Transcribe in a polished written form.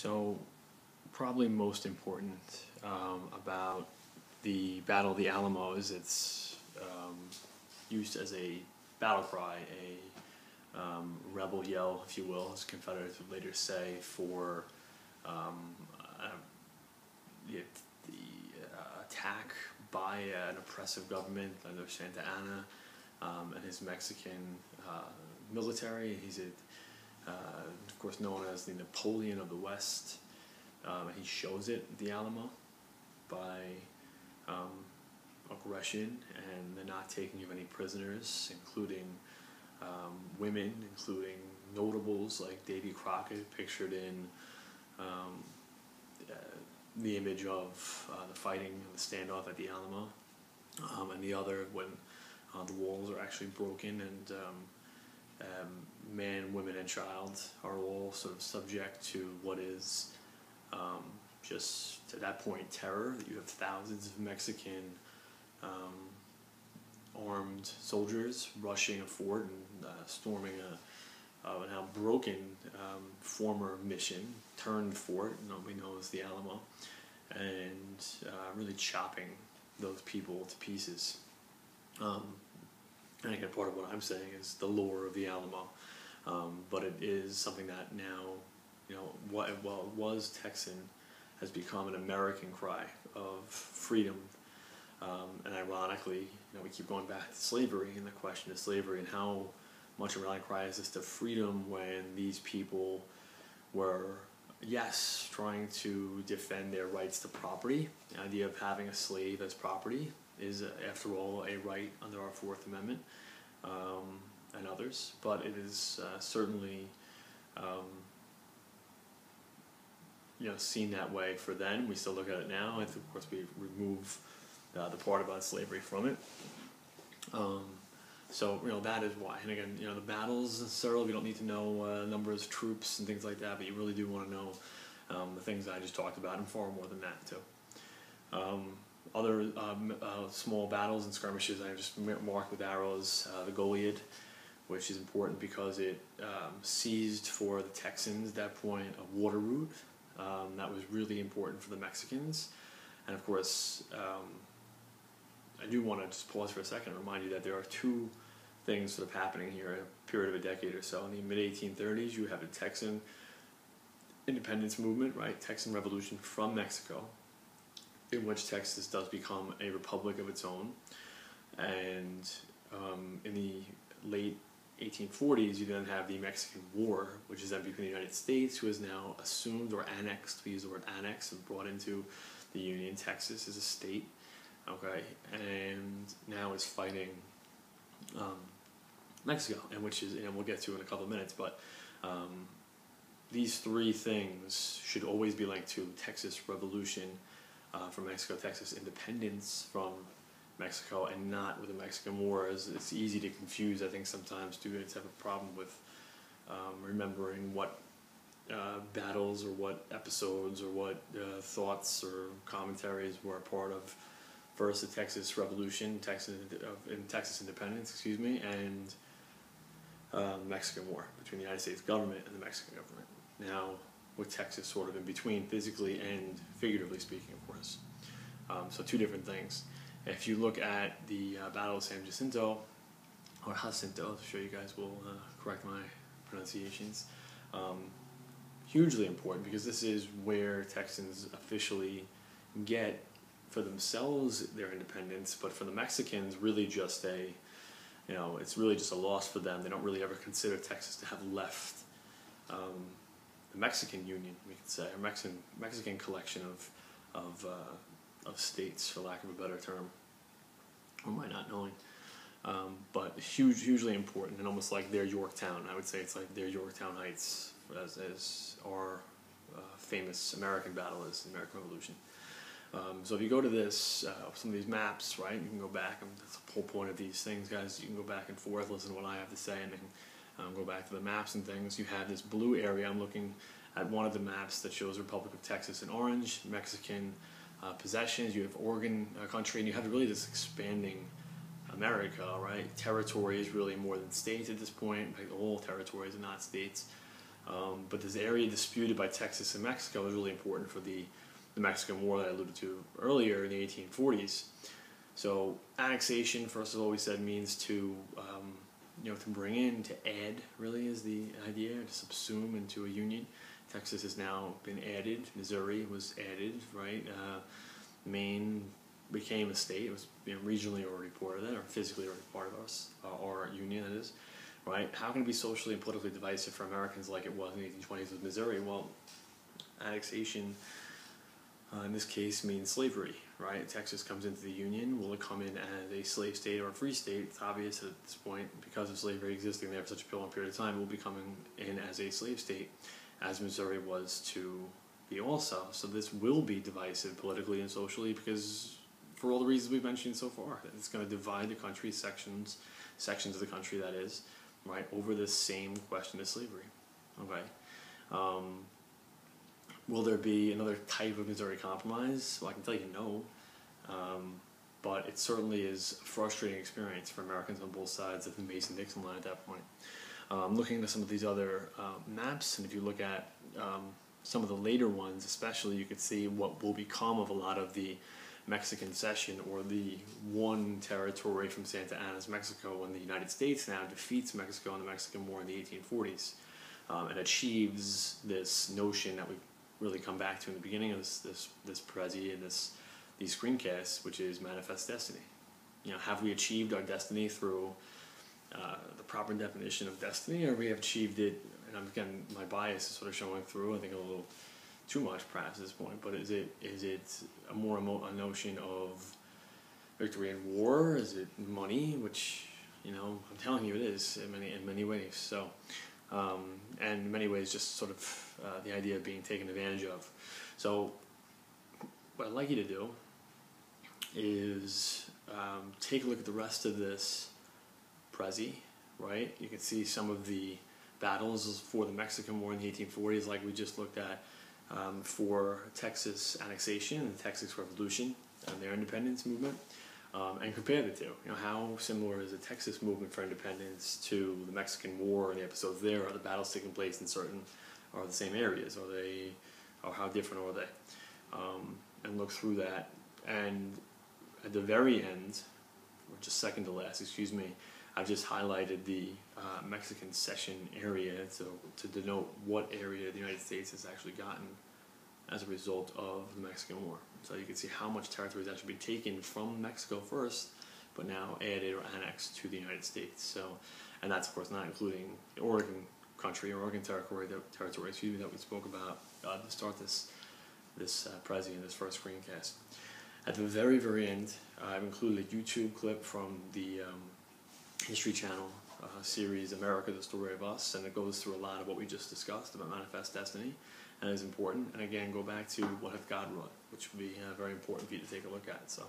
So, probably most important about the Battle of the Alamo is it's used as a battle cry, a rebel yell, if you will, as Confederates would later say, for the attack by an oppressive government under Santa Anna and his Mexican military. He's of course known as the Napoleon of the West. And he shows it at the Alamo by aggression and the not taking of any prisoners, including women, including notables like Davy Crockett, pictured in the image of the fighting and the standoff at the Alamo, and the other when the walls are actually broken and man, women, and child are all sort of subject to what is just at that point terror. You have thousands of Mexican armed soldiers rushing a fort and storming a now broken former mission turned fort, nobody knows, the Alamo, and really chopping those people to pieces. And again, part of what I'm saying is the lore of the Alamo, but it is something that now, while it was Texan, has become an American cry of freedom. And ironically, we keep going back to slavery and the question of slavery and how much a rallying cry is this to freedom when these people were, yes, trying to defend their rights to property. The idea of having a slave as property is, after all, a right under our Fourth Amendment and others, but it is certainly seen that way for then. We still look at it now, and of course we remove the part about slavery from it. So that is why. And again, the battles necessarily, we don't need to know numbers of troops and things like that, but you really do want to know the things I just talked about, and far more than that too. Other small battles and skirmishes I just marked with arrows. The Goliad, which is important because it seized for the Texans at that point a water route that was really important for the Mexicans. And of course, I do want to just pause for a second and remind you that there are two things sort of happening here in a period of a decade or so. In the mid-1830s, you have the Texan independence movement, right? Texan revolution from Mexico, in which Texas does become a republic of its own. And in the late 1840s, you then have the Mexican War, which is then between the United States, who has now assumed or annexed, we use the word annex, and brought into the Union Texas as a state, okay, and now is fighting Mexico, and which is, we'll get to in a couple of minutes, but these three things should always be linked to Texas Revolution from Mexico, Texas independence from Mexico, and not with the Mexican War. It's easy to confuse. I think sometimes students have a problem with remembering what battles or what episodes or what thoughts or commentaries were a part of first the Texas Revolution, Texas independence, and Mexican War between the United States government and the Mexican government. Now, with Texas sort of in between, physically and figuratively speaking, of course. So two different things. If you look at the Battle of San Jacinto, or Jacinto, I'm sure you guys will correct my pronunciations, hugely important because this is where Texans officially get for themselves their independence, but for the Mexicans, really just it's really just a loss for them. They don't really ever consider Texas to have left the Mexican Union, we could say, or Mexican collection of states, for lack of a better term, or my not knowing. But hugely important, and almost like their Yorktown. I would say it's like their Yorktown Heights, as our famous American battle is, the American Revolution. So if you go to this, some of these maps, right, you can go back, and that's the whole point of these things, guys. You can go back and forth, listen to what I have to say, and then go back to the maps and things. You have this blue area. I'm looking at one of the maps that shows Republic of Texas in orange, Mexican possessions. You have Oregon country, and you have really this expanding America, right? Territories really more than states at this point. Like all territories are not states. But this area disputed by Texas and Mexico is really important for the Mexican War that I alluded to earlier in the 1840s. So annexation, first of all, we said means to to bring in, to add, really is the idea, to subsume into a union. Texas has now been added. Missouri was added, right? Maine became a state. It was regionally already part of that, or physically already part of us, our union, that is. Right? How can it be socially and politically divisive for Americans like it was in the 1820s with Missouri? Well, annexation, in this case, means slavery, right? Texas comes into the Union. Will it come in as a slave state or a free state? It's obvious at this point, because of slavery existing there for such a long period of time, it will be coming in as a slave state, as Missouri was to be also. So this will be divisive politically and socially, because for all the reasons we've mentioned so far. It's going to divide the country, sections of the country, that is, right, over this same question of slavery. Okay. Will there be another type of Missouri Compromise? Well, I can tell you no. But it certainly is a frustrating experience for Americans on both sides of the Mason-Dixon line at that point. Looking into some of these other maps, and if you look at some of the later ones especially, you could see what will become of a lot of the Mexican cession, or the one territory from Santa Anna's Mexico, when the United States now defeats Mexico in the Mexican War in the 1840s and achieves this notion that we've really come back to in the beginning of this Prezi and these screencasts, which is manifest destiny. Have we achieved our destiny through the proper definition of destiny, or we have achieved it? And again, my bias is sort of showing through, I think, a little too much perhaps at this point, but is it a more a notion of victory in war? Is it money, which I'm telling you it is in many ways. So and in many ways just sort of the idea of being taken advantage of. So what I'd like you to do is take a look at the rest of this Prezi, right? You can see some of the battles for the Mexican War in the 1840s, like we just looked at, for Texas annexation and the Texas Revolution and their independence movement, and compare the two. How similar is the Texas movement for independence to the Mexican War and the episodes there? Are the battles taking place in certain, or the same areas? Are they, or how different are they? And look through that. And at the very end, or just second to last, excuse me, I've just highlighted the Mexican cession area to denote what area the United States has actually gotten as a result of the Mexican War. So you can see how much territory has actually been taken from Mexico first, but now added or annexed to the United States. So, and that's of course not including the Oregon country or Oregon territory that we spoke about to start this Prezi in this first screencast. At the very, very end, I've included a YouTube clip from the History Channel series America, the Story of Us, and it goes through a lot of what we just discussed about manifest destiny, and is important. And again, go back to what hath God wrought, which would be very important for you to take a look at. So